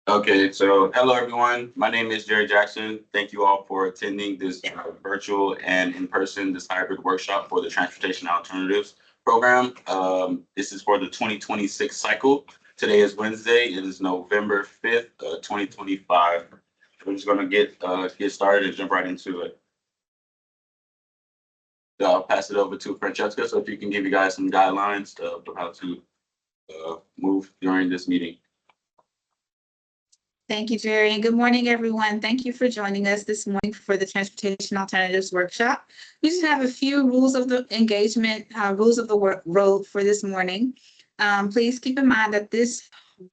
Okay, so hello everyone. My name is Jerry Jackson. Thank you all for attending this virtual and in-person, this hybrid workshop for the Transportation Alternatives Program. This is for the 2026 cycle. Today is Wednesday. It is November 5th, 2025. We're just gonna get started and jump right into it. So I'll pass it over to Francesca. So if you can give you guys some guidelines for how to move during this meeting. Thank you, Jerry, and good morning, everyone. Thank you for joining us this morning for the Transportation Alternatives Workshop. We just have a few rules of the engagement, rules of the road for this morning. Please keep in mind that this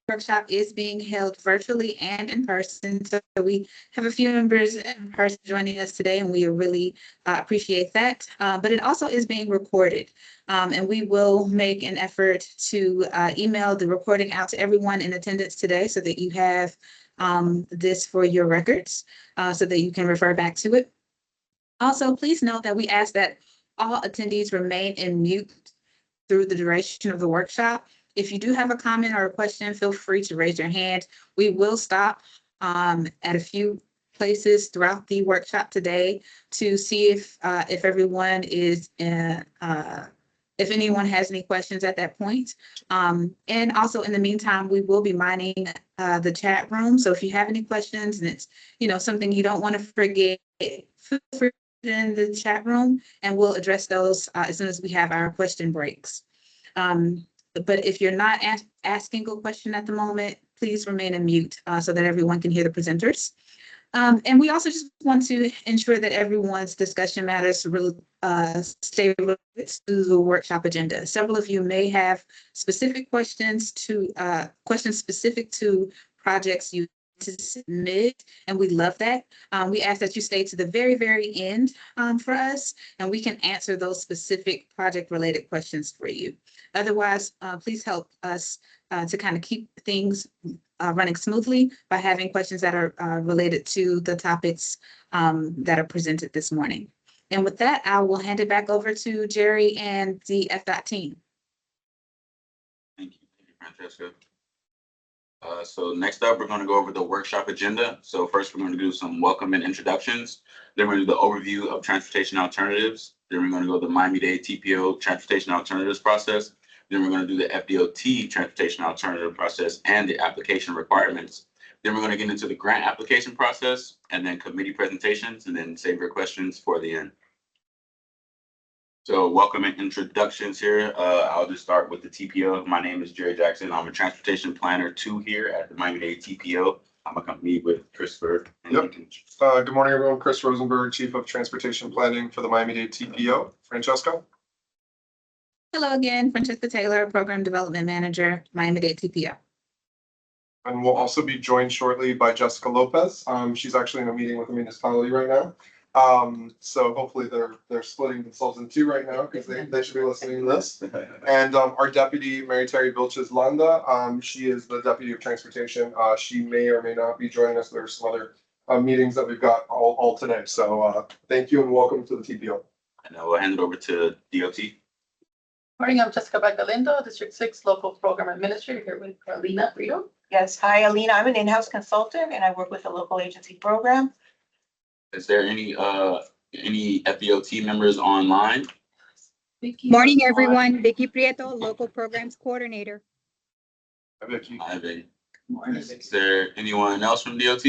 workshop is being held virtually and in person. So we have a few members in person joining us today, and we really appreciate that. But it also is being recorded, and we will make an effort to email the recording out to everyone in attendance today so that you have this for your records so that you can refer back to it. Also, please note that we ask that all attendees remain in mute through the duration of the workshop. If you do have a comment or a question, feel free to raise your hand. We will stop at a few places throughout the workshop today to see if everyone is if anyone has any questions at that point. And also in the meantime, we will be mining the chat room. So if you have any questions and it's something you don't want to forget, feel free in the chat room and we'll address those as soon as we have our question breaks. But if you're not asking a question at the moment, please remain in mute so that everyone can hear the presenters. And we also just want to ensure that everyone's discussion matters really stay related to the workshop agenda. Several of you may have specific questions specific to projects you to submit, and we love that. We ask that you stay to the very, very end for us, and we can answer those specific project-related questions for you. Otherwise, please help us to kind of keep things running smoothly by having questions that are related to the topics that are presented this morning. And with that, I will hand it back over to Jerry and the FDOT team. Thank you, Francesca. So next up, we're going to go over the workshop agenda. So first, we're going to do some welcome and introductions. Then we're going to do the overview of transportation alternatives. Then we're going to go to the Miami-Dade TPO transportation alternatives process. Then we're going to do the FDOT transportation alternative process and the application requirements. Then we're going to get into the grant application process and then committee presentations and then save your questions for the end. So welcome and introductions here. I'll just start with the TPO. My name is Jerry Jackson. I'm a transportation planner 2 here at the Miami-Dade TPO. I'm accompanied with Christopher. Yep. Good morning, everyone. Chris Rosenberg, Chief of Transportation Planning for the Miami-Dade TPO. Francesca. Hello again, Francesca Taylor, Program Development Manager, Miami-Dade TPO. And we'll also be joined shortly by Jessica Lopez. She's actually in a meeting with the municipality right now. So hopefully they're splitting themselves in 2 right now because they should be listening to this. And our deputy, Mary Terry Vilches Landa, she is the deputy of transportation. She may or may not be joining us. There's some other meetings that we've got all today. So thank you and welcome to the TPO. And I will hand it over to DOT. Morning, I'm Jessica Bagalindo, District 6 Local Program Administrator here with Alina Brito. Yes, hi, Alina. I'm an in-house consultant and I work with a local agency program. Is there any FDOT members online? Morning, everyone. Vicky Prieto, Local Programs Coordinator. Hi, Vicky. Hi, Vicky. Morning. Is there anyone else from DOT?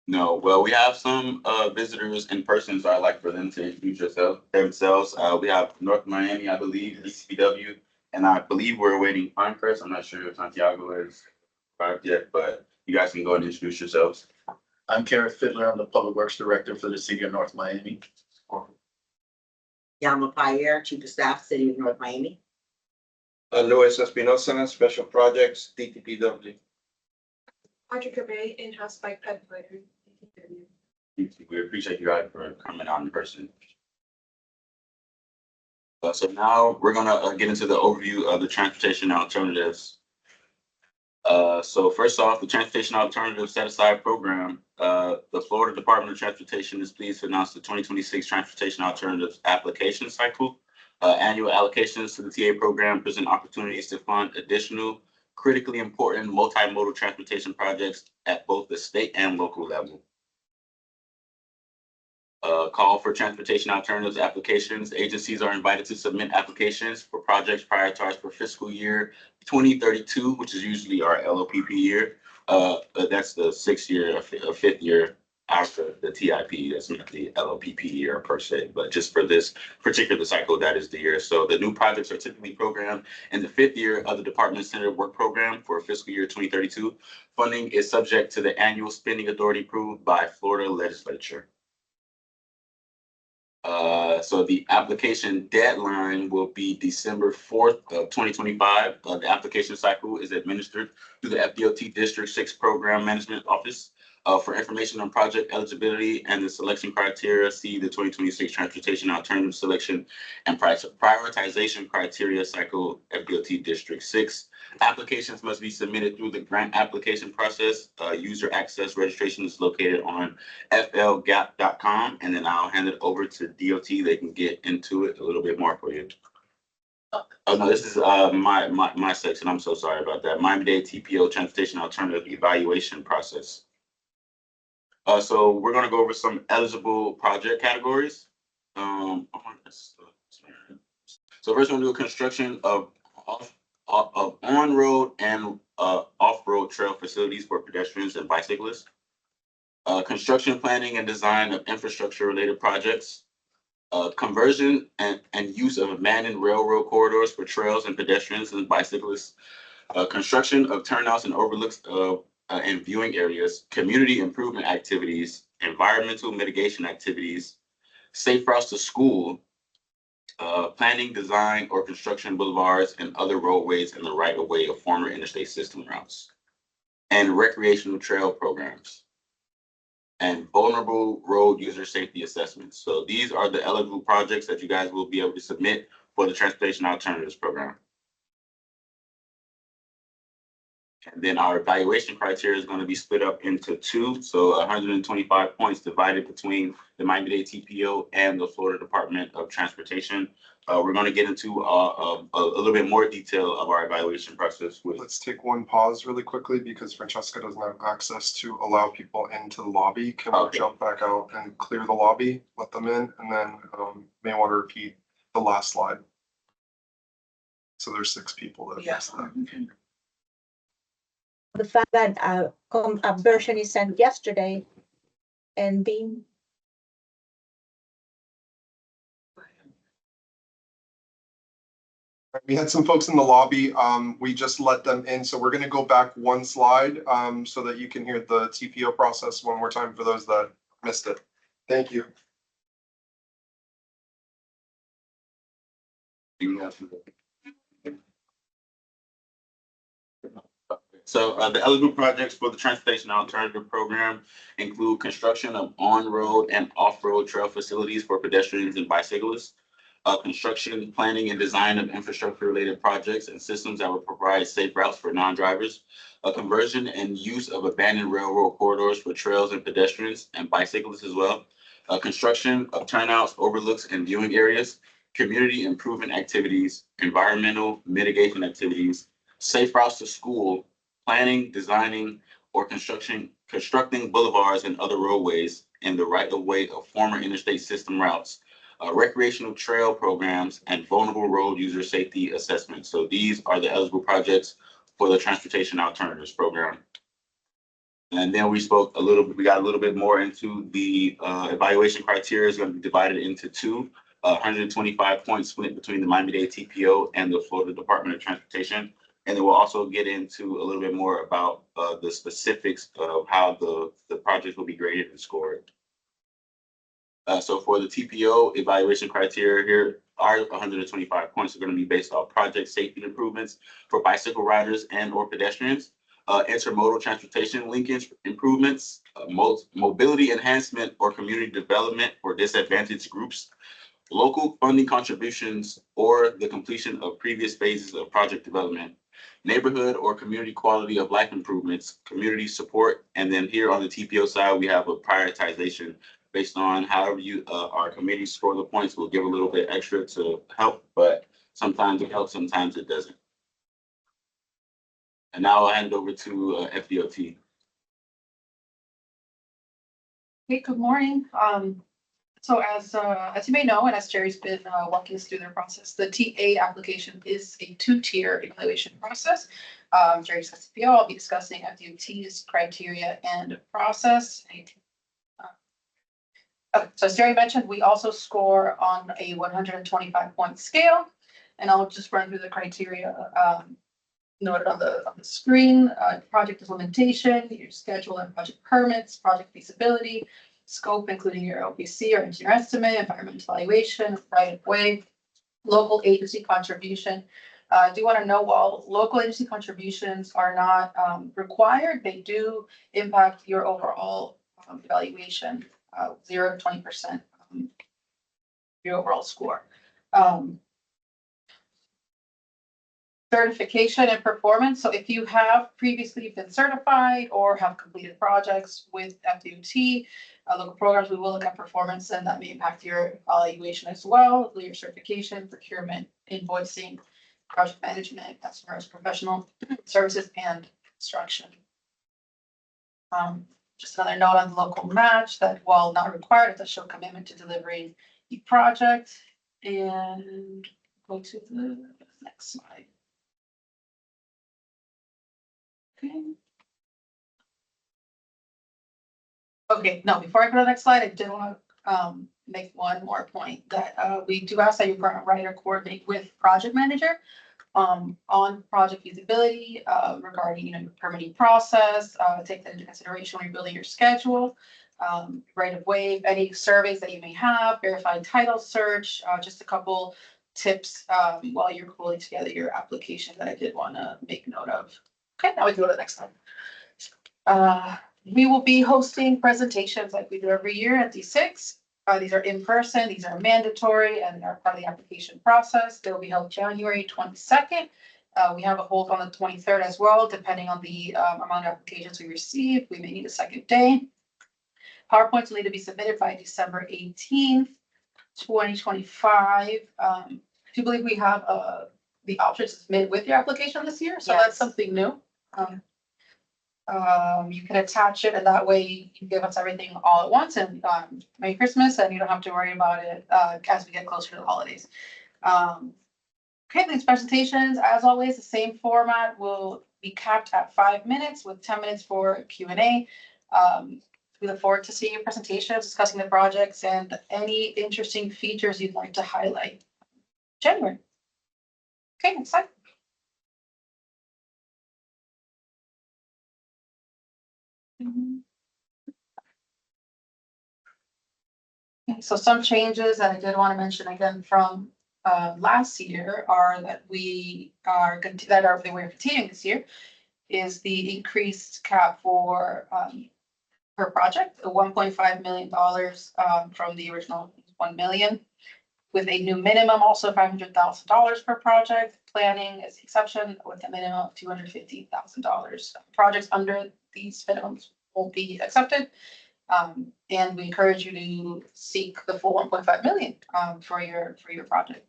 No. Well, we have some visitors in person, so I'd like for them to introduce themselves. We have North Miami, I believe, DCPW, and I believe we're awaiting Pinecrest. I'm not sure if Santiago has arrived yet, but you guys can go and introduce yourselves. I'm Karen Fiddler. I'm the Public Works Director for the City of North Miami. Yama Pierre, Chief of Staff, City of North Miami. Luis Espinosa, Special Projects, DTPW. Audrey Cabay, in-house bike ped fighter. We appreciate you guys for coming out in person. So now we're gonna get into the overview of the transportation alternatives. So first off, the Transportation Alternative Set Aside Program. The Florida Department of Transportation is pleased to announce the 2026 Transportation Alternatives Application Cycle. Annual allocations to the TA program present opportunities to fund additional critically important multimodal transportation projects at both the state and local level. Call for transportation alternatives applications. Agencies are invited to submit applications for projects prioritized for fiscal year 2032, which is usually our LOPP year. That's the 6th year, 5th year after the TIP. That's not the LOPP year per se, but just for this particular cycle, that is the year. So the new projects are typically programmed in the 5th year of the Department-Centered Work Program for fiscal year 2032. Funding is subject to the annual spending authority approved by Florida legislature. So the application deadline will be December 4th of 2025. The application cycle is administered through the FDOT District 6 Program Management Office. For information on project eligibility and the selection criteria, see the 2026 Transportation Alternative Selection and Prioritization Criteria Cycle, FDOT District 6. Applications must be submitted through the grant application process. User access registration is located on flgap.com, and then I'll hand it over to DOT. They can get into it a little bit more for you. Oh no, this is my section. I'm so sorry about that. Miami-Dade TPO Transportation Alternative Evaluation Process. So we're going to go over some eligible project categories. So first, we're going to do construction of on-road and off-road trail facilities for pedestrians and bicyclists. Construction planning and design of infrastructure-related projects. Conversion and use of abandoned railroad corridors for trails and pedestrians and bicyclists. Construction of turnouts and overlooks and viewing areas, community improvement activities, environmental mitigation activities, safe routes to school, planning, design, or construction boulevards and other roadways in the right of way of former interstate system routes, and recreational trail programs, and vulnerable road user safety assessments. So these are the eligible projects that you guys will be able to submit for the Transportation Alternatives Program. And then our evaluation criteria is going to be split up into 2. So 125 points divided between the Miami-Dade TPO and the Florida Department of Transportation. We're going to get into a little bit more detail of our evaluation process. Let's take one pause really quickly because Francesca doesn't have access to allow people into the lobby. Can we jump back out and clear the lobby, let them in, and then may want to repeat the last slide. So there's 6 people that missed that. The fact that a version is sent yesterday and being. We had some folks in the lobby. We just let them in. So we're going to go back one slide so that you can hear the TPO process one more time for those that missed it. Thank you. So the eligible projects for the Transportation Alternative Program include construction of on-road and off-road trail facilities for pedestrians and bicyclists, construction, planning, and design of infrastructure-related projects and systems that will provide safe routes for non-drivers, a conversion and use of abandoned railroad corridors for trails and pedestrians and bicyclists as well, construction of turnouts, overlooks, and viewing areas, community improvement activities, environmental mitigation activities, safe routes to school, planning, designing, or constructing boulevards and other roadways in the right of way of former interstate system routes, recreational trail programs, and vulnerable road user safety assessments. So these are the eligible projects for the Transportation Alternatives Program. And then we got a little bit more into the evaluation criteria is going to be divided into 2, 125 points split between the Miami-Dade TPO and the Florida Department of Transportation. And then we'll also get into a little bit more about the specifics of how the project will be graded and scored. So for the TPO evaluation criteria here, our 125 points are going to be based off project safety improvements for bicycle riders and or pedestrians, intermodal transportation linkage improvements, mobility enhancement or community development for disadvantaged groups, local funding contributions or the completion of previous phases of project development, neighborhood or community quality of life improvements, community support, and then here on the TPO side, we have a prioritization based on however our committee score the points. We'll give a little bit extra to help, but sometimes it helps, sometimes it doesn't. And now I'll hand over to FDOT. Hey, good morning. So as you may know, and as Jerry's been walking us through their process, the TA application is a two-tier evaluation process. Jerry's CPO, I'll be discussing FDOT's criteria and process. So as Jerry mentioned, we also score on a 125-point scale, and I'll just run through the criteria noted on the screen. Project implementation, your schedule and project permits, project feasibility, scope, including your LPC or engineer estimate, environmental evaluation, right of way, local agency contribution. I do want to know, while local agency contributions are not required, they do impact your overall evaluation, 0 to 20%, your overall score. Certification and performance. So if you have previously been certified or have completed projects with FDOT, local programs, we will look at performance, and that may impact your evaluation as well. Your certification, procurement, invoicing, project management, customers, professional services, and construction. Just another note on the local match that, while not required, it does show commitment to delivering the project. And go to the next slide. Okay, no, before I go to the next slide, I did want to make one more point that we do ask that your grant writer coordinate with project manager on project feasibility regarding, your permitting process, take that into consideration when you're building your schedule, right of way, any surveys that you may have, verified title search, just a couple tips while you're pulling together your application that I did want to make note of. Okay, now we can go to the next slide. We will be hosting presentations like we do every year at D6. These are in person, these are mandatory, and are part of the application process. They will be held January 22nd. We have a hold on the 23rd as well, depending on the amount of applications we receive. We may need a second day. PowerPoints will need to be submitted by December 18th, 2025. I do believe we have the option to submit with your application this year, so that's something new. You can attach it, and that way you can give us everything all at once, and Merry Christmas, and you don't have to worry about it as we get closer to the holidays. Okay, these presentations, as always, the same format, will be capped at 5 minutes with 10 minutes for Q&A. We look forward to seeing your presentations, discussing the projects, and any interesting features you'd like to highlight. January. Okay, next slide. Okay, so some changes that I did want to mention again from last year are that we're continuing this year is the increased cap for per project, $1.5 million from the original 1 million, with a new minimum also $500,000 per project. Planning is the exception with a minimum of $250,000. Projects under these minimums won't be accepted. And we encourage you to seek the full 1.5 million for your project.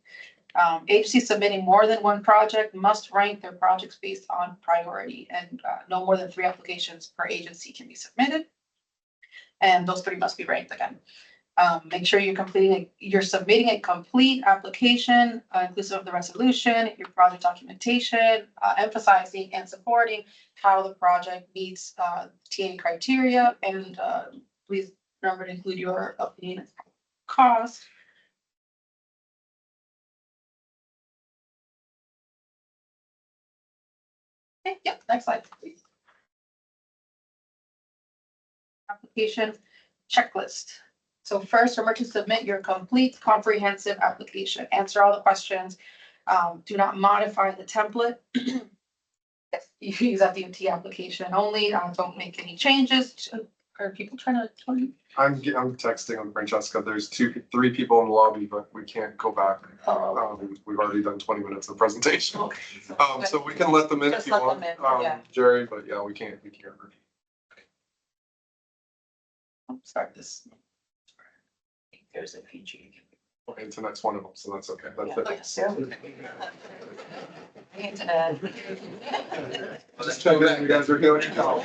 Agencies submitting more than one project must rank their projects based on priority, and no more than 3 applications per agency can be submitted. And those 3 must be ranked again. Make sure you're submitting a complete application, inclusive of the resolution, your project documentation, emphasizing and supporting how the project meets TA criteria, and please remember to include your opinion and cost. Okay, yeah, next slide, please. Application checklist. So first, remember to submit your complete comprehensive application. Answer all the questions. Do not modify the template. You use that DOT application only. Don't make any changes. Are people trying to tell you? I'm texting with Francesca. There's 3 people in the lobby, but we can't go back. We've already done 20 minutes of presentation. Okay. So we can let them in if Just you let want, them in, yeah. Jerry, but yeah, we can't. I'll start this. There's a feature. Well, internet's one of them, so that's okay. That's Oh, it. yes. Internet. Just checking in, you guys are doing your job.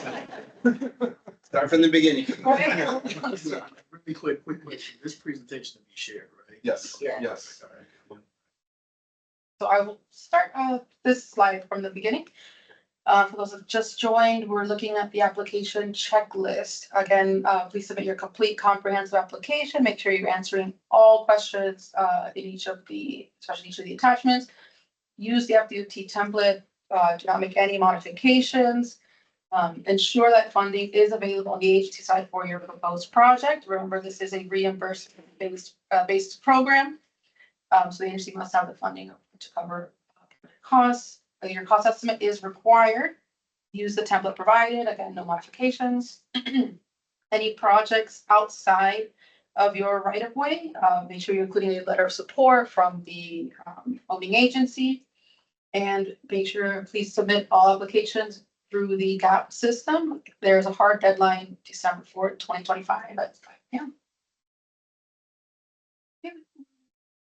Start from the beginning. Really quick question. This presentation to be shared, right? Yes, Yeah. yes. So I will start this slide from the beginning. For those that just joined, we're looking at the application checklist. Again, please submit your complete comprehensive application. Make sure you're answering all questions in each of the, especially each of the attachments. Use the FDOT template. Do not make any modifications. Ensure that funding is available on the agency side for your proposed project. Remember, this is a reimbursement based program. So the agency must have the funding to cover costs. Your cost estimate is required. Use the template provided. Again, no modifications. Any projects outside of your right of way, make sure you're including a letter of support from the owning agency. And make sure, please submit all applications through the GAP system. There's a hard deadline, December 4th, 2025 at 5 p.m.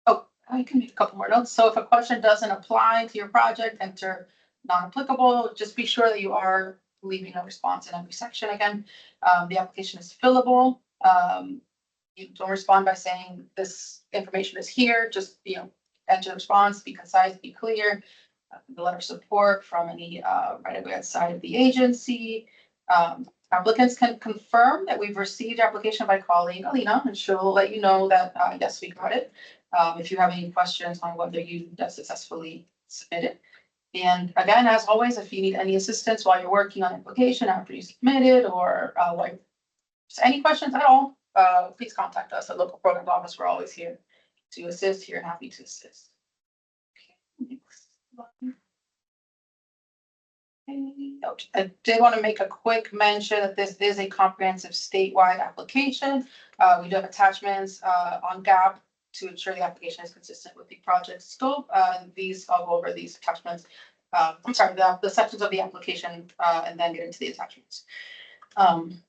Oh, I can make a couple more notes. So if a question doesn't apply to your project, enter non-applicable. Just be sure that you are leaving a response in every section again. The application is fillable. You don't respond by saying this information is here, just, enter the response, be concise, be clear. The letter of support from any right of way outside of the agency. Applicants can confirm that we've received application by calling Alina, and she'll let you know that, yes, we got it. If you have any questions on whether you have successfully submitted. And again, as always, if you need any assistance while you're working on application after you submit it, or any questions at all, please contact us at local program office. We're always here to assist, here and happy to assist. Okay, next slide. I did want to make a quick mention that this is a comprehensive statewide application. We do have attachments on GAP to ensure the application is consistent with the project scope. I'll go over these attachments. I'm sorry, the sections of the application and then get into the attachments.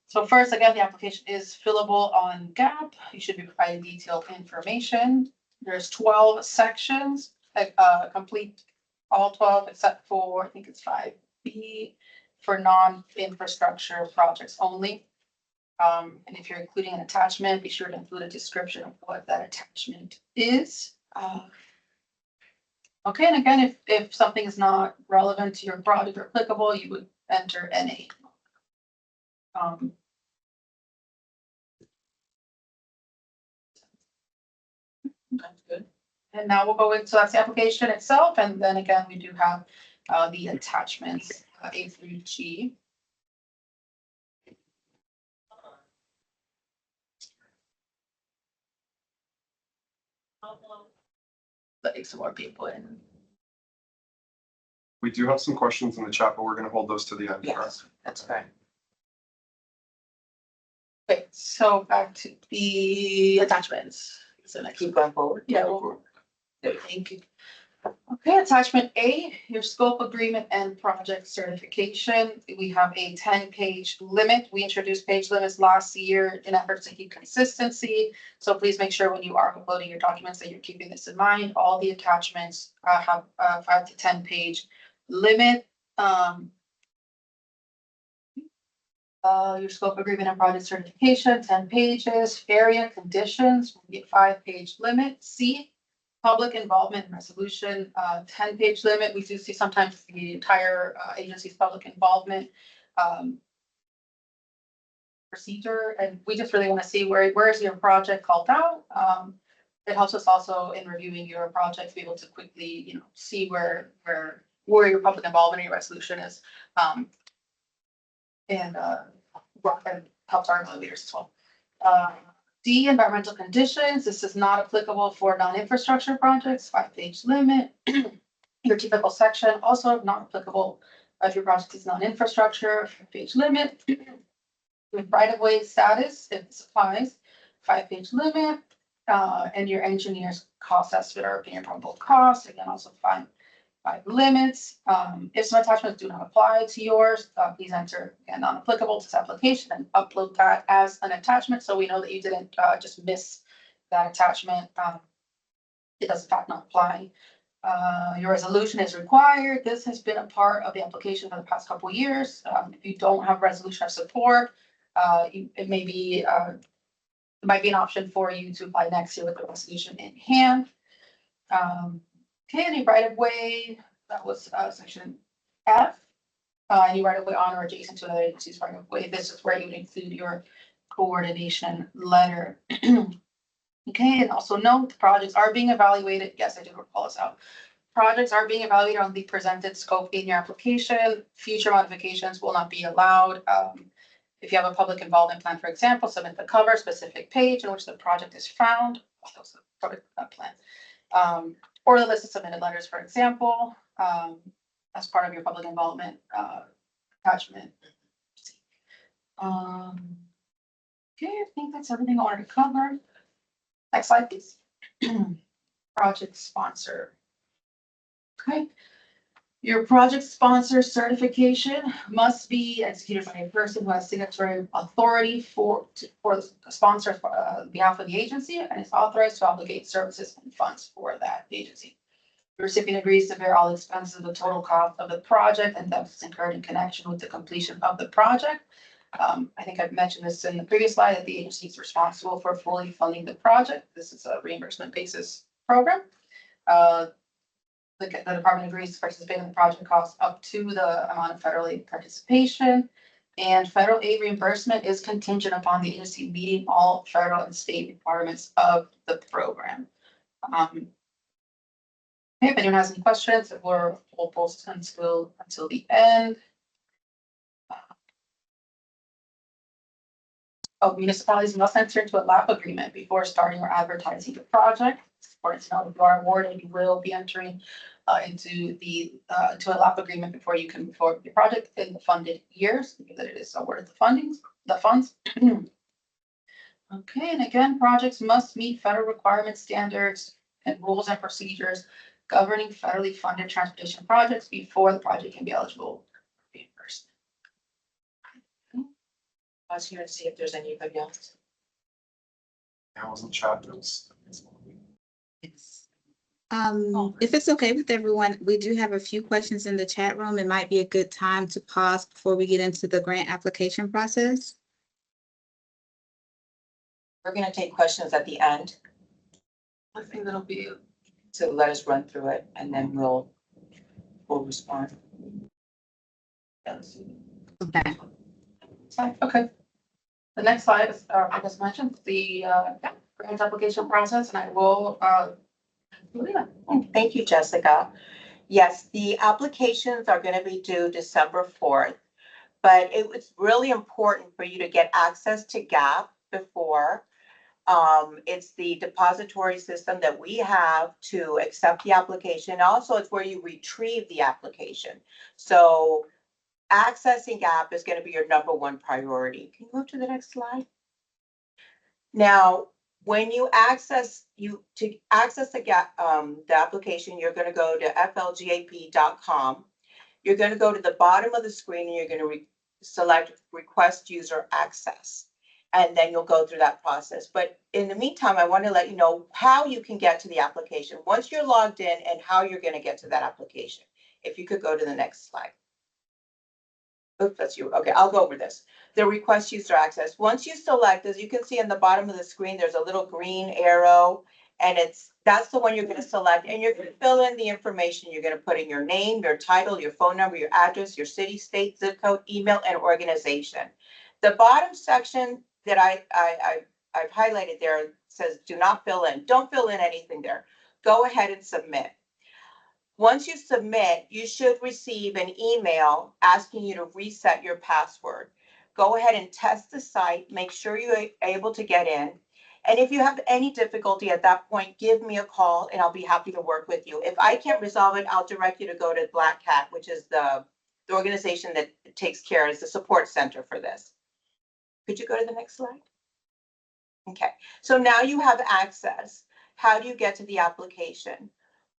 So first, again, the application is fillable on GAP. You should be providing detailed information. There's 12 sections, complete all 12 except for, I think it's 5B for non-infrastructure projects only. And if you're including an attachment, be sure to include a description of what that attachment is. Okay, and again, if something is not relevant to your project or applicable, you would enter NA. That's good. And now we'll go into, so that's the application itself, and then again, we do have the attachments, A through G. Letting some more people in. We do have some questions in the chat, but we're gonna hold those to the end. Yes, that's correct. Okay, so back to the attachments. So next. Keep going forward. Yeah, thank you. Okay, attachment A, your scope agreement and project certification. We have a 10-page limit. We introduced page limits last year in efforts to keep consistency. So please make sure when you are uploading your documents that you're keeping this in mind. All the attachments have a 5 to 10-page limit. Your scope agreement and project certification, 10 pages. Area conditions, we get 5-page limit. C, public involvement and resolution, 10-page limit. We do see sometimes the entire agency's public involvement procedure, and we just really want to see where is your project called out. It helps us also in reviewing your project to be able to quickly, see where your public involvement and your resolution is. And helps our leaders as well. D, environmental conditions. This is not applicable for non-infrastructure projects, 5-page limit. Your typical section also not applicable if your project is non-infrastructure, 5-page limit. With right-of-way status, if this applies, 5-page limit. And your engineer's cost estimate or opinion probable cost, again, also 5 limits. If some attachments do not apply to yours, please enter again non-applicable to this application and upload that as an attachment so we know that you didn't just miss that attachment. it does in fact not apply. Your resolution is required. This has been a part of the application for the past couple of years. If you don't have resolution of support, it may be, it might be an option for you to apply next year with the resolution in hand. Okay, any right of way, that was section F. Any right of way on or adjacent to another agency's right of way. This is where you would include your coordination letter. Okay, and also note the projects are being evaluated. Yes, I did recall this out. Projects are being evaluated on the presented scope in your application. Future modifications will not be allowed. If you have a public involvement plan, for example, submit the cover specific page in which the project is found. Oh, that was the project plan. Or the list of submitted letters, for example, as part of your public involvement attachment. Okay, I think that's everything I wanted to cover. Next slide, please. Project sponsor. Okay. Your project sponsor certification must be executed by a person who has signatory authority for the sponsor on behalf of the agency and is authorized to obligate services and funds for that agency. The recipient agrees to bear all expenses of the total cost of the project and debts incurred in connection with the completion of the project. I think I've mentioned this in the previous slide that the agency is responsible for fully funding the project. This is a reimbursement basis program. The department agrees to participate in the project costs up to the amount of federal aid participation. And federal aid reimbursement is contingent upon the agency meeting all federal and state requirements of the program. If anyone has any questions, we'll post until the end. Municipalities must enter into a LAP agreement before starting or advertising the project. It's important to know if you are awarded, you will be entering into a LAP agreement before you can move forward with your project in the funded years, that it is awarded the funds. Okay, and again, projects must meet federal requirements, standards, and rules and procedures governing federally funded transportation projects before the project can be eligible for reimbursement. I was here to see if there's anybody else. I wasn't chat. If it's okay with everyone, we do have a few questions in the chat room. It might be a good time to pause before we get into the grant application process. We're gonna take questions at the end, I think that'll be. so let us run through it and then we'll respond. Okay. Okay. The next slide is, I just mentioned, the grant application process, and I will Thank you, Jessica. Yes, the applications are gonna be due December 4th, but it was really important for you to get access to GAP before. It's the depository system that we have to accept the application. Also, it's where you retrieve the application. So accessing GAP is going to be your #1 priority. Can you move to the next slide? Now, when you access the GAP, the application, you're going to go to flgap.com. You're going to go to the bottom of the screen and you're going to select request user access. And then you'll go through that process. But in the meantime, I want to let you know how you can get to the application once you're logged in and how you're going to get to that application. If you could go to the next slide. Oops, that's you. Okay, I'll go over this. The request user access. Once you select, as you can see in the bottom of the screen, there's a little green arrow, and that's the one you're going to select, and you're going to fill in the information. You're going to put in your name, your title, your phone number, your address, your city, state, zip code, email, and organization. The bottom section that I've highlighted there says do not fill in. Don't fill in anything there. Go ahead and submit. Once you submit, you should receive an email asking you to reset your password. Go ahead and test the site, make sure you're able to get in. And if you have any difficulty at that point, give me a call and I'll be happy to work with you. If I can't resolve it, I'll direct you to go to Black Cat, which is the organization that takes care, is the support center for this. Could you go to the next slide? Okay, so now you have access. How do you get to the application?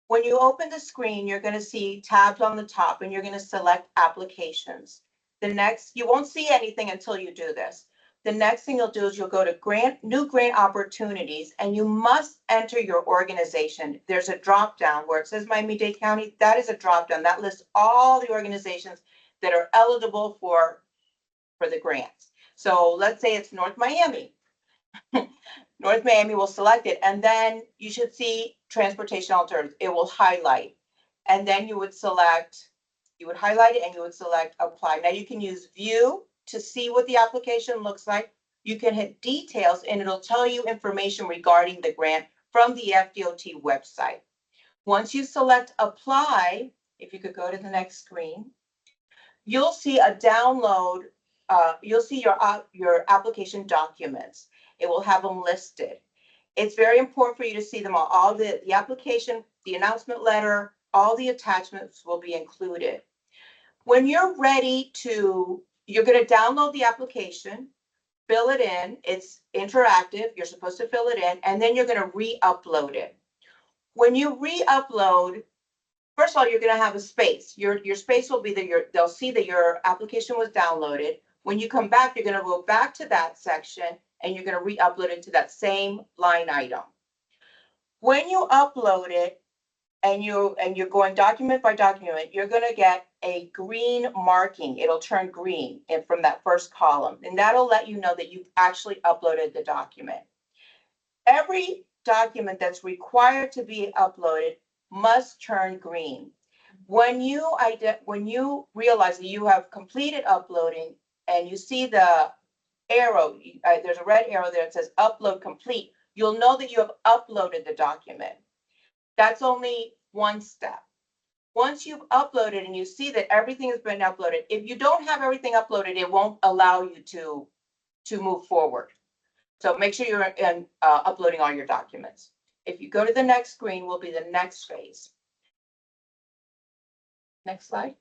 When you open the screen, you're going to see tabs on the top and you're going to select applications. You won't see anything until you do this. the next thing you'll do is you'll go to new grant opportunities, and you must enter your organization. There's a drop down where it says Miami-Dade County. That is a drop down that lists all the organizations that are eligible for the grants. So let's say it's North Miami. North Miami will select it, and then you should see transportation alternatives. It will highlight, and then you would highlight it and you would select apply. Now you can use view to see what the application looks like. You can hit details and it'll tell you information regarding the grant from the FDOT website. Once you select apply, if you could go to the next screen, you'll see a download. You'll see your application documents. It will have them listed. It's very important for you to see them all the application, the announcement letter, all the attachments will be included. When you're ready you're going to download the application, fill it in. It's interactive. You're supposed to fill it in, and then you're going to re-upload it. When you re-upload, first of all, you're going to have a space. Your space will be that they'll see that your application was downloaded. When you come back, you're going to go back to that section and you're going to re-upload it to that same line item. When you upload it and you're going document by document, you're going to get a green marking. It'll turn green from that first column, and that'll let you know that you've actually uploaded the document. Every document that's required to be uploaded must turn green. When you realize that you have completed uploading and you see the arrow, there's a red arrow there that says upload complete, you'll know that you have uploaded the document. That's only one step. Once you've uploaded and you see that everything has been uploaded, if you don't have everything uploaded, it won't allow you to move forward. So make sure you're uploading all your documents. If you go to the next screen, will be the next phase. Next slide.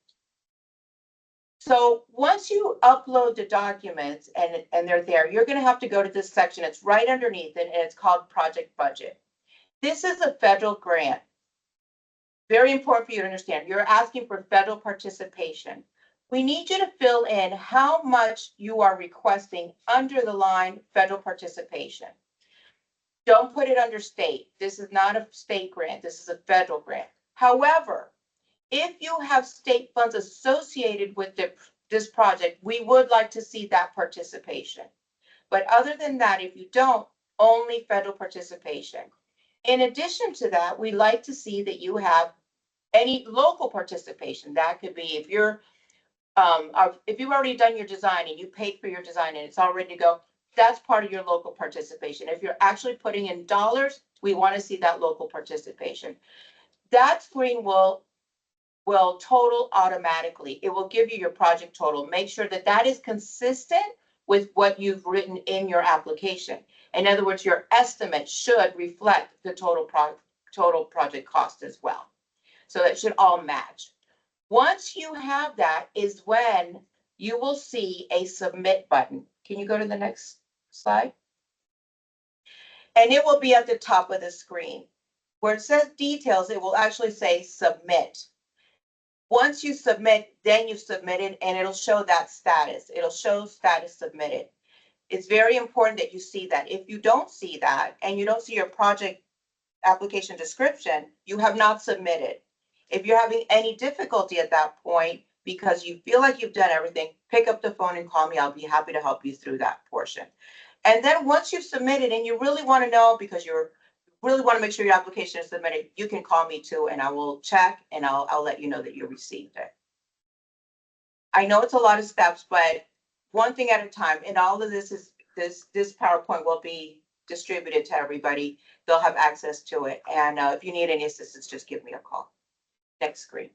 So once you upload the documents and they're there, you're going to have to go to this section. It's right underneath it, and it's called Project Budget. This is a federal grant. Very important for you to understand. You're asking for federal participation. We need you to fill in how much you are requesting under the line federal participation. Don't put it under state. This is not a state grant. This is a federal grant. However, if you have state funds associated with this project, we would like to see that participation. But other than that, if you don't, only federal participation. In addition to that, we like to see that you have any local participation. That could be if you've already done your design and you paid for your design and it's all ready to go, that's part of your local participation. If you're actually putting in dollars, we want to see that local participation. That screen will total automatically. It will give you your project total. Make sure that that is consistent with what you've written in your application. In other words, your estimate should reflect the total project cost as well. So that should all match. Once you have that is when you will see a submit button. Can you go to the next slide? And it will be at the top of the screen. Where it says details, it will actually say submit. Once you submit, then you've submitted, and it'll show that status. It'll show status submitted. It's very important that you see that. If you don't see that and you don't see your project application description, you have not submitted. If you're having any difficulty at that point because you feel like you've done everything, pick up the phone and call me. I'll be happy to help you through that portion. And then once you've submitted and you really want to know because you really want to make sure your application is submitted, you can call me too, and I will check and I'll let you know that you received it. I know it's a lot of steps, but one thing at a time. And all of this is this PowerPoint will be distributed to everybody. They'll have access to it. And if you need any assistance, just give me a call. Next screen.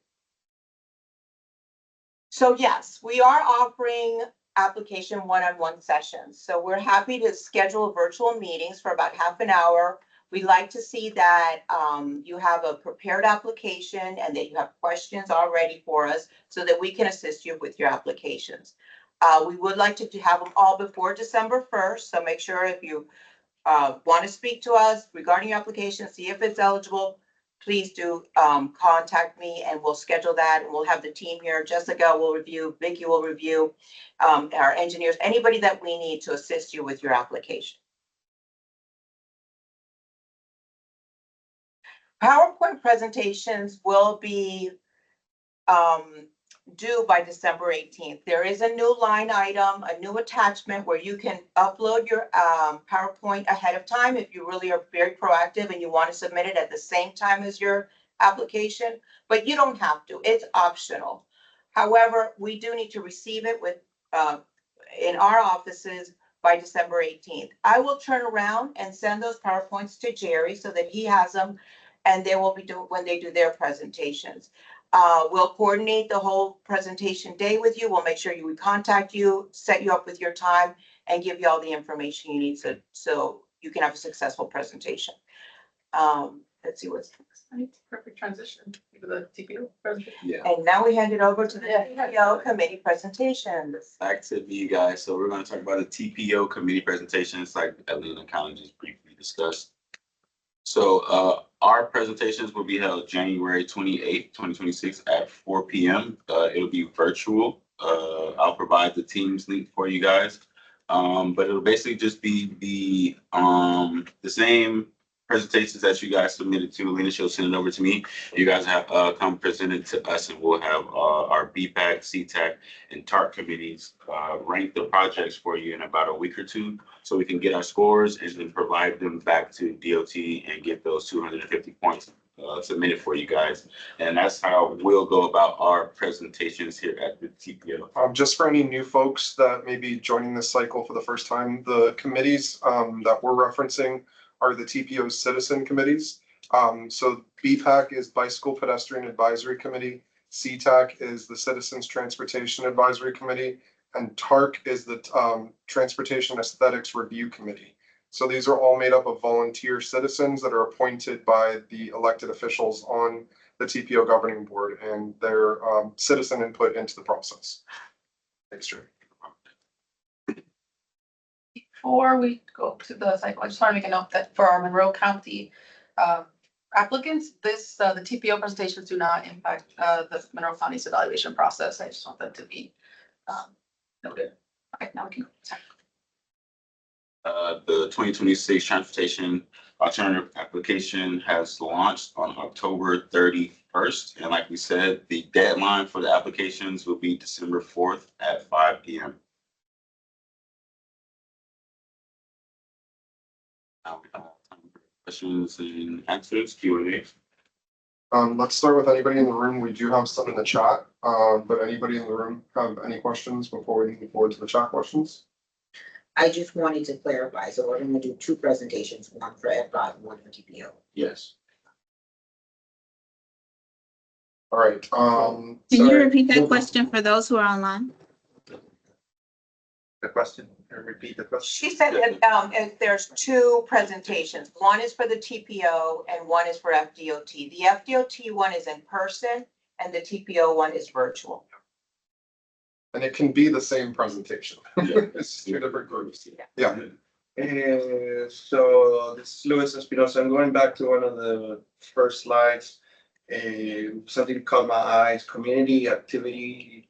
So yes, we are offering application one-on-one sessions. So we're happy to schedule virtual meetings for about half an hour. We like to see that you have a prepared application and that you have questions already for us so that we can assist you with your applications. We would like to have them all before December 1st. So make sure if you want to speak to us regarding your application, see if it's eligible, please do contact me and we'll schedule that and we'll have the team here. Jessica will review, Vicky will review, our engineers, anybody that we need to assist you with your application. PowerPoint presentations will be due by December 18th. There is a new line item, a new attachment where you can upload your PowerPoint ahead of time if you really are very proactive and you want to submit it at the same time as your application, but you don't have to. It's optional. However, we do need to receive it with in our offices by December 18th. I will turn around and send those PowerPoints to Jerry so that he has them and they will be doing when they do their presentations. We'll coordinate the whole presentation day with you. We'll make sure we contact you, set you up with your time, and give you all the information you need so you can have a successful presentation. Let's see what's next. Perfect transition to the TPO presentation. Yeah. And now we hand it over to the TPO committee presentations. Back to you guys. So we're going to talk about the TPO committee presentations, like Atlanta County just briefly discussed. So our presentations will be held January 28th, 2026 at 4 p.m. It'll be virtual. I'll provide the Teams link for you guys. But it'll basically just be the same presentations that you guys submitted to Alina. She'll send it over to me. You guys have come present it to us, and we'll have our BPAC, CTAC, and TARC committees rank the projects for you in about a week or two, so we can get our scores and then provide them back to DOT and get those 250 points submitted for you guys. And that's how we'll go about our presentations here at the TPO. Just for any new folks that may be joining this cycle for the first time, the committees that we're referencing are the TPO citizen committees. So BPAC is Bicycle Pedestrian Advisory Committee, CTAC is the Citizens Transportation Advisory Committee, and TARC is the Transportation Aesthetics Review Committee. So these are all made up of volunteer citizens that are appointed by the elected officials on the TPO governing board and their citizen input into the process. Thanks, Jerry. Before we go to the cycle, I just want to make a note that for our Monroe County applicants, the TPO presentations do not impact the Monroe County's evaluation process. I just want that to be noted. Okay, now we can go. Sorry. The 2026 Transportation Alternative Application has launched on October 31st. And like we said, the deadline for the applications will be December 4th at 5 p.m. Now we have time for questions and answers, Q&A. Let's start with anybody in the room. We do have some in the chat, but anybody in the room have any questions before we move forward to the chat questions? I just wanted to clarify, so we're gonna do two presentations, one for FDOT and one for TPO. Yes. All right. Can you repeat that question for those who are online? The question, repeat the question. She said that if there's two presentations, one is for the TPO and one is for FDOT. The FDOT one is in person and the TPO one is virtual. And it can be the same presentation. It's two different groups. Yeah. So this is Luis Espinosa. I'm going back to one of the first slides. Something caught my eyes, community activity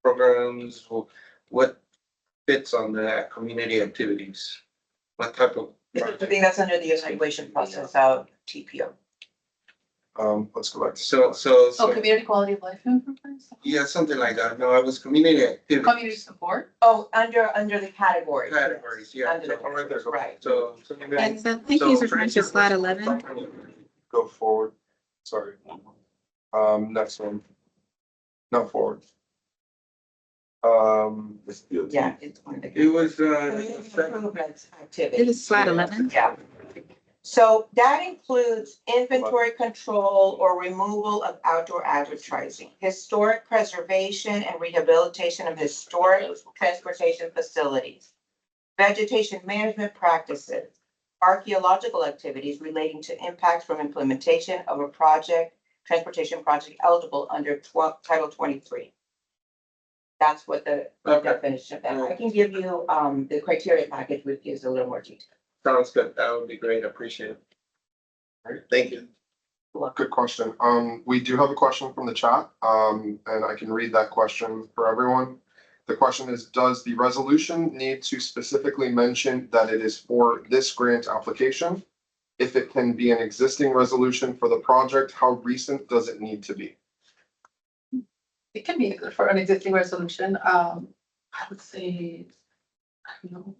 programs. What fits on the community activities? What type of? I think that's under the evaluation process of TPO. Let's go back. So community quality of life improvements? Yeah, something like that. No, I was community activity. Community support? Oh, under the categories. Categories, yeah. Under the right there, go. right. So. And so I think he's referring to slide 11. Go forward. Sorry. Next one. No, forward. Yeah, it's one of the. It was, Community improvements activity. It is slide 11. Yeah. So that includes inventory control or removal of outdoor advertising, historic preservation and rehabilitation of historic transportation facilities, vegetation management practices, archaeological activities relating to impacts from implementation of a project, transportation project eligible under Title 23. That's what the definition of that. I can give you the criteria package, which gives a little more detail. sounds good. That would be great. I appreciate it. All right, thank you. Good question. We do have a question from the chat, and I can read that question for everyone. The question is, does the resolution need to specifically mention that it is for this grant application? If it can be an existing resolution for the project, how recent does it need to be? It can be for an existing resolution. I would say, I don't know.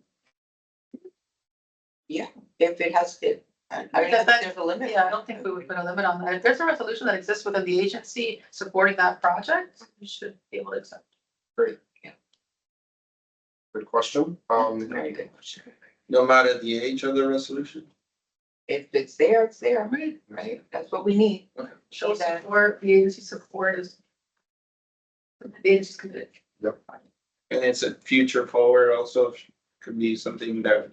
If it has to, I don't know if there's a limit. Yeah, I don't think we would put a limit on that. If there's a resolution that exists within the agency supporting that project, we should be able to accept. Great. Good question. Very good question. No matter the age of the resolution? If it's there, it's there, right? That's what we need. Show support, the agency support is. The agency's committed. Yep. And it's a future forward also, could be something that.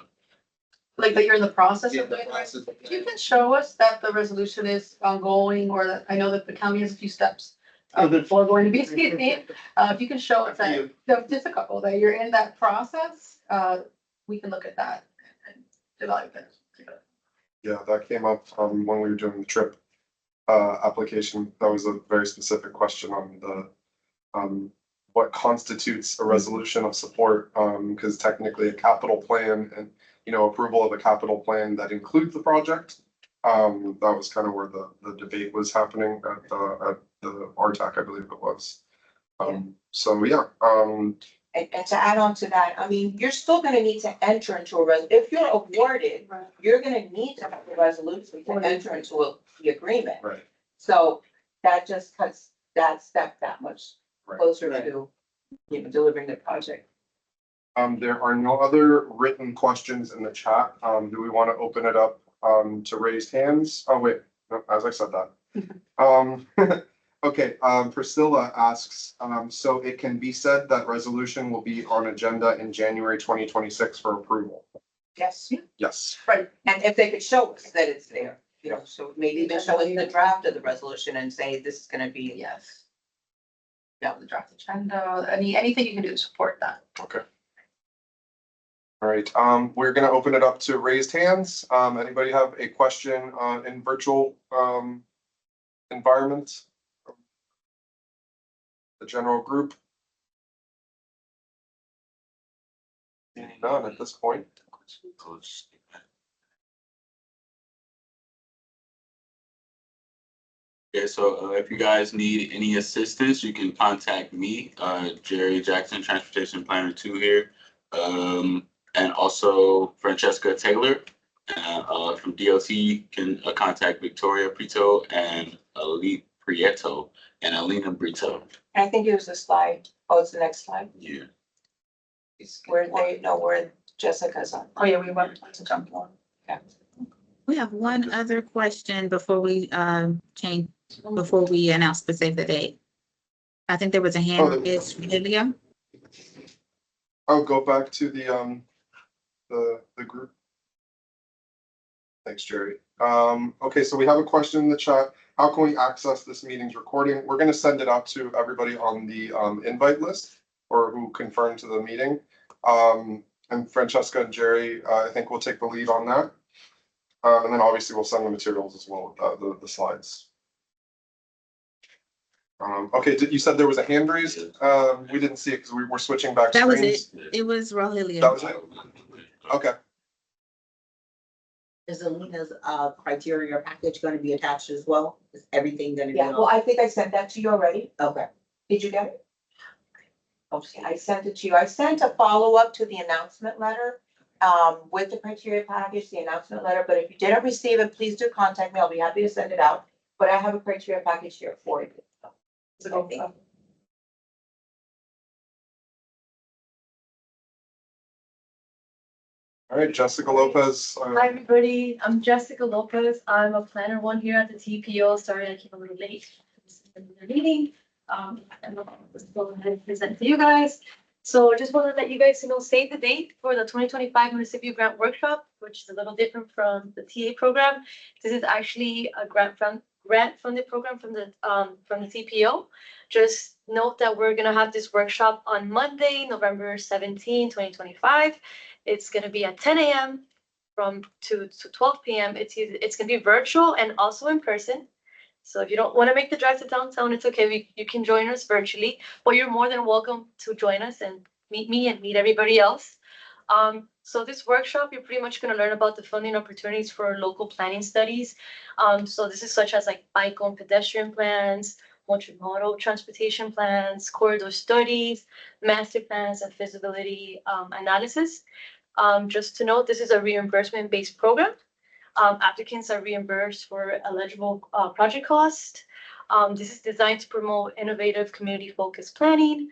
Like that you're in the process Yeah, of the doing it. process of- If you can show us that the resolution is ongoing, or that, I know that the county has a few steps. Before going to BCC, if you can show us that, just a couple, that you're in that process, we can look at that and evaluate it. Yeah, that came up when we were doing the trip application. That was a very specific question on the what constitutes a resolution of support, because technically a capital plan and, you know, approval of a capital plan that includes the project. That was kind of where the debate was happening at the RTAC, I believe it was. So yeah, And to add on to that, I mean, you're still gonna need to enter into if you're awarded, Right. you're gonna need to have a resolution to enter into the agreement. right. So that just cuts that step that much Right. closer Right. to, you know, delivering the project. There are no other written questions in the chat. Do we want to open it up to raised hands? Oh, wait, no, as I said that. Okay, Priscilla asks, so it can be said that resolution will be on agenda in January 2026 for approval? Yes. Yes. Right, and if they could show us that it's there, you know, so maybe even show us the draft of the resolution and say this is gonna be. Yes. Yeah, the draft agenda, anything you can do to support that. Okay. All right, we're gonna open it up to raised hands. Anybody have a question in virtual environment? The general group? None at this point. Okay, so if you guys need any assistance, you can contact me, Jerry Jackson, Transportation Planner 2 here. And also Francesca Taylor from DOT can contact Victoria Prieto and Ali Prieto and Alina Brito. I think it was the slide. Oh, it's the next slide. Yeah. Where Jessica's on. Oh, yeah, we want to jump on. We have one other question before we before we announce the save the date. I think there was a hand raised from Lilia. I'll go back to the group. Thanks, Jerry. Okay, so we have a question in the chat. How can we access this meeting's recording? We're gonna send it out to everybody on the invite list or who confirmed to the meeting. And Francesca and Jerry, I think we'll take the lead on that. And then obviously we'll send the materials as well, the slides. Okay, you said there was a hand raised? We didn't see it because we were switching back That was screens. it. It was Rogelia. That was it? Okay. Is Alina's criteria package gonna be attached as well? Is everything gonna be? Yeah, well, I think I sent that to you already. Okay. Did you get it? Okay, I sent it to you. I sent a follow-up to the announcement letter with the criteria package, the announcement letter, but if you didn't receive it, please do contact me. I'll be happy to send it out. But I have a criteria package here for you. I think. All right, Jessica Lopez. Hi, everybody. I'm Jessica Lopez. I'm a planner one here at the TPO. Sorry, I came a little late. This is the meeting. And I'll just go ahead and present to you guys. So I just wanted to let you guys know, save the date for the 2025 Municipal Grant Workshop, which is a little different from the TA program. This is actually a grant funded program from the TPO. Just note that we're gonna have this workshop on Monday, November 17, 2025. It's gonna be at 10 a.m. to 12 p.m. It's gonna be virtual and also in person. So if you don't want to make the drive to downtown, it's okay. You can join us virtually, but you're more than welcome to join us and meet me and meet everybody else. So this workshop, you're pretty much going to learn about the funding opportunities for local planning studies. So this is such as like bike and pedestrian plans, multimodal transportation plans, corridor studies, master plans, and feasibility analysis. Just to note, this is a reimbursement-based program. Applicants are reimbursed for eligible project cost. This is designed to promote innovative community-focused planning.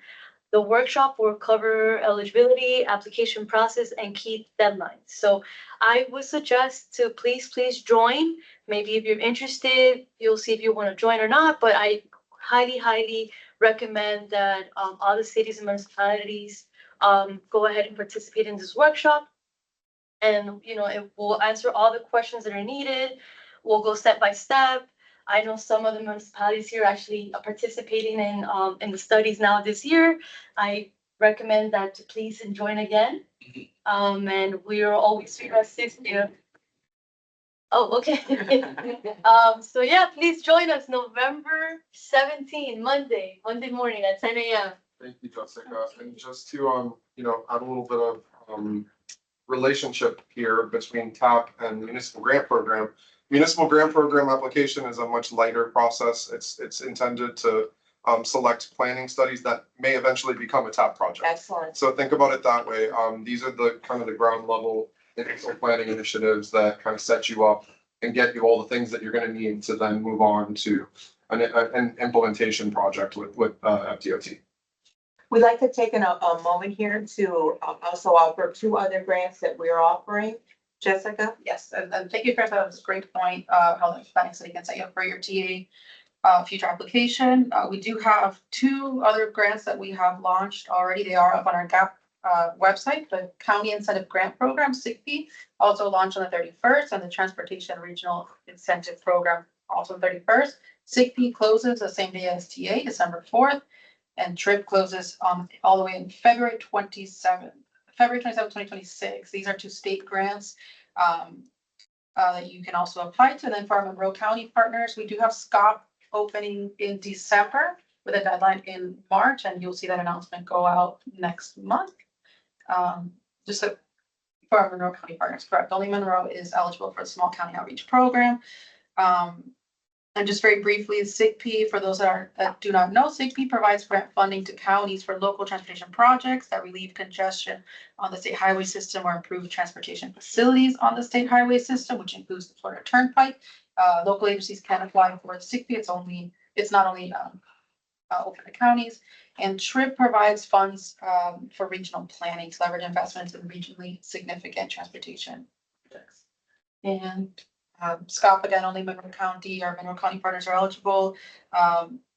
The workshop will cover eligibility, application process, and key deadlines. So I would suggest to please join. Maybe if you're interested, you'll see if you want to join or not, but I highly recommend that all the cities and municipalities go ahead and participate in this workshop. And, it will answer all the questions that are needed. We'll go step by step. I know some of the municipalities here actually are participating in the studies now this year. I recommend that to please join again. And we are always here to assist you. Oh, okay. So yeah, please join us November 17, Monday morning at 10 a.m. Thank you, Jessica. And just to, add a little bit of, relationship here between TAP and municipal grant program. Municipal grant program application is a much lighter process. It's intended to select planning studies that may eventually become a TAP project. Excellent. So think about it that way. These are the kind of the ground level initial planning initiatives that kind of set you up and get you all the things that you're going to need to then move on to an implementation project with FDOT. We'd like to take a moment here to also offer 2 other grants that we're offering. Jessica? Yes, and thank you, Chris. That was a great point, how the planning study can set you up for your TA future application. We do have 2 other grants that we have launched already. They are up on our GAP website. The County Incentive Grant Program, SIGP, also launched on the 31st, and the Transportation Regional Incentive Program also on the 31st. SIGP closes the same day as TA, December 4th. And TRIP closes all the way in February 27, 2026. These are 2 state grants that you can also apply to. And then for our Monroe County partners, we do have SCOP opening in December with a deadline in March, and you'll see that announcement go out next month. For our Monroe County partners, correct? Only Monroe is eligible for the Small County Outreach Program. And just very briefly, SIGP, for those that do not know, SIGP provides grant funding to counties for local transportation projects that relieve congestion on the state highway system or improve transportation facilities on the state highway system, which includes the Florida Turnpike. Local agencies can apply for SIGP. It's not only open to counties. And TRIP provides funds for regional planning to leverage investments in regionally significant transportation projects. And SCOP, again, only Monroe County, our Monroe County partners are eligible.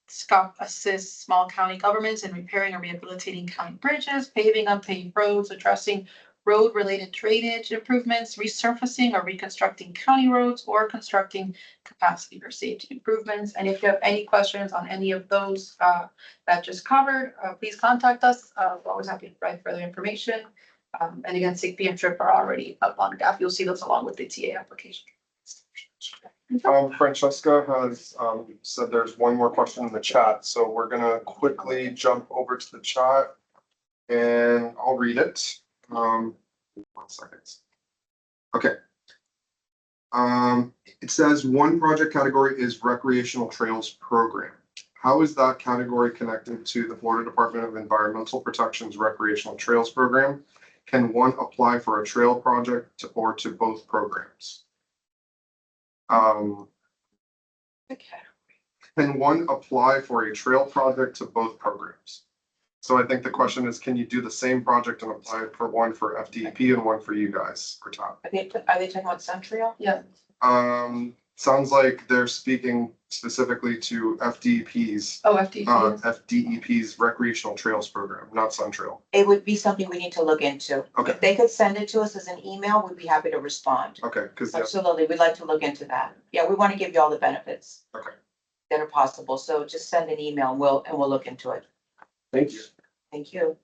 SCOP assists small county governments in repairing or rehabilitating county bridges, paving unpaved roads, addressing road-related drainage improvements, resurfacing or reconstructing county roads, or constructing capacity or safety improvements. And if you have any questions on any of those that just covered, please contact us. We're always happy to provide further information. And again, SIGP and TRIP are already up on GAP. You'll see those along with the TA application. Francesca has said there's one more question in the chat, so we're gonna quickly jump over to the chat and I'll read it. 1 second. Okay. It says one project category is recreational trails program. How is that category connected to the Florida Department of Environmental Protection's recreational trails program? Can one apply for a trail project or to both programs? Can one apply for a trail project to both programs? So I think the question is, can you do the same project and apply for one for FDEP and one for you guys for TAP? Are they talking about Central? Yeah. Sounds like they're speaking specifically to FDEP's. Oh, FDP. FDEP's recreational trails program, not SunTrail. It would be something we need to look into. Okay. If they could send it to us as an email, we'd be happy to respond. Okay, because Absolutely, we'd like to look into that. Yeah, we want to give you all the benefits. Okay. That are possible. So just send an email and we'll look into it. Thank you. Thank you.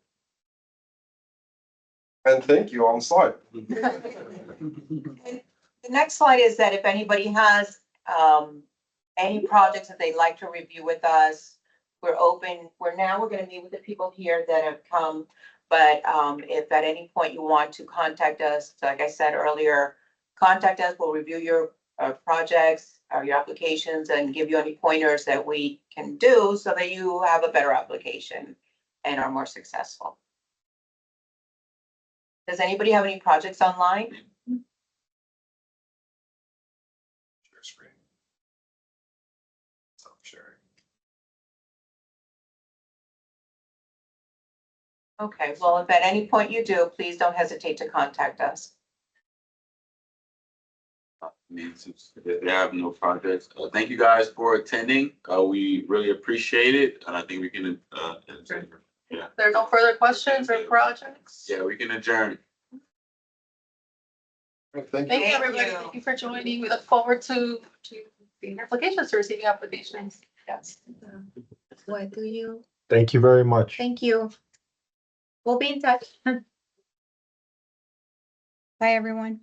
And thank you on the slide. The next slide is that if anybody has any projects that they'd like to review with us. We're open. We're gonna meet with the people here that have come. But if at any point you want to contact us, like I said earlier, contact us. We'll review your projects or your applications and give you any pointers that we can do so that you have a better application and are more successful. Does anybody have any projects online? Share screen. Stop sharing. Okay, well, if at any point you do, please don't hesitate to contact us. I mean, since they have no projects, thank you guys for attending. We really appreciate it, and I think we can, There are no further questions or projects? yeah, we can adjourn. Thank Thank you, Thank everybody. you. Thank you for joining. We look forward to seeing applications, to receiving applications. Yes. What do you? Thank you very much. Thank you. We'll be in touch. Bye, everyone.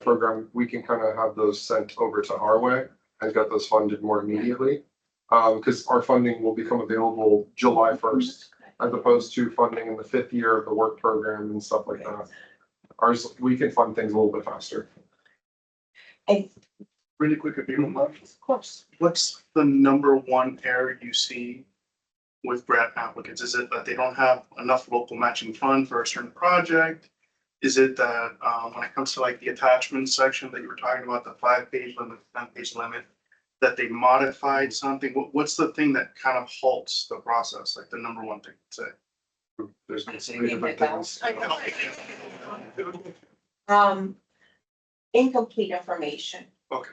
Program, we can kind of have those sent over to our way and get those funded more immediately. Because our funding will become available July 1st, as opposed to funding in the 5th year of the work program and stuff like that. Ours, we can fund things a little bit faster. Really quick, if you don't mind, Of course. what's the number one error you see with grant applicants? Is it that they don't have enough local matching fund for a certain project? Is it that, when it comes to like the attachment section that you were talking about, the 5-page limit, 10-page limit, that they modified something? What's the thing that kind of halts the process? Like the number one thing to say? There's been so many different things. Incomplete information. Okay.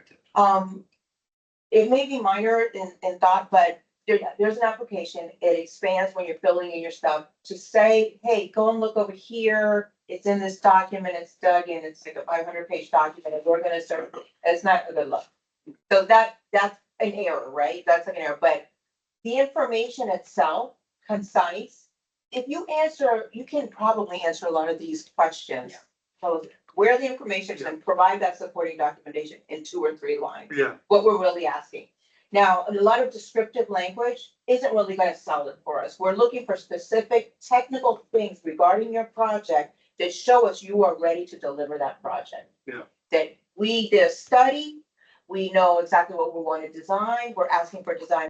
It may be minor in thought, but there's an application. It expands when you're filling in your stuff to say, hey, go and look over here. It's in this document. It's dug in. It's like a 500-page document and we're gonna serve. It's not a good look. So that's an error, right? That's an error, but the information itself, concise, if you answer, you can probably answer a lot of these questions. So where the information is and provide that supporting documentation in 2 or 3 lines. Yeah, What we're really asking. Now, a lot of descriptive language isn't really gonna sell it for us. We're looking for specific technical things regarding your project that show us you are ready to deliver that project. Yeah. That we did a study, we know exactly what we want to design, we're asking for design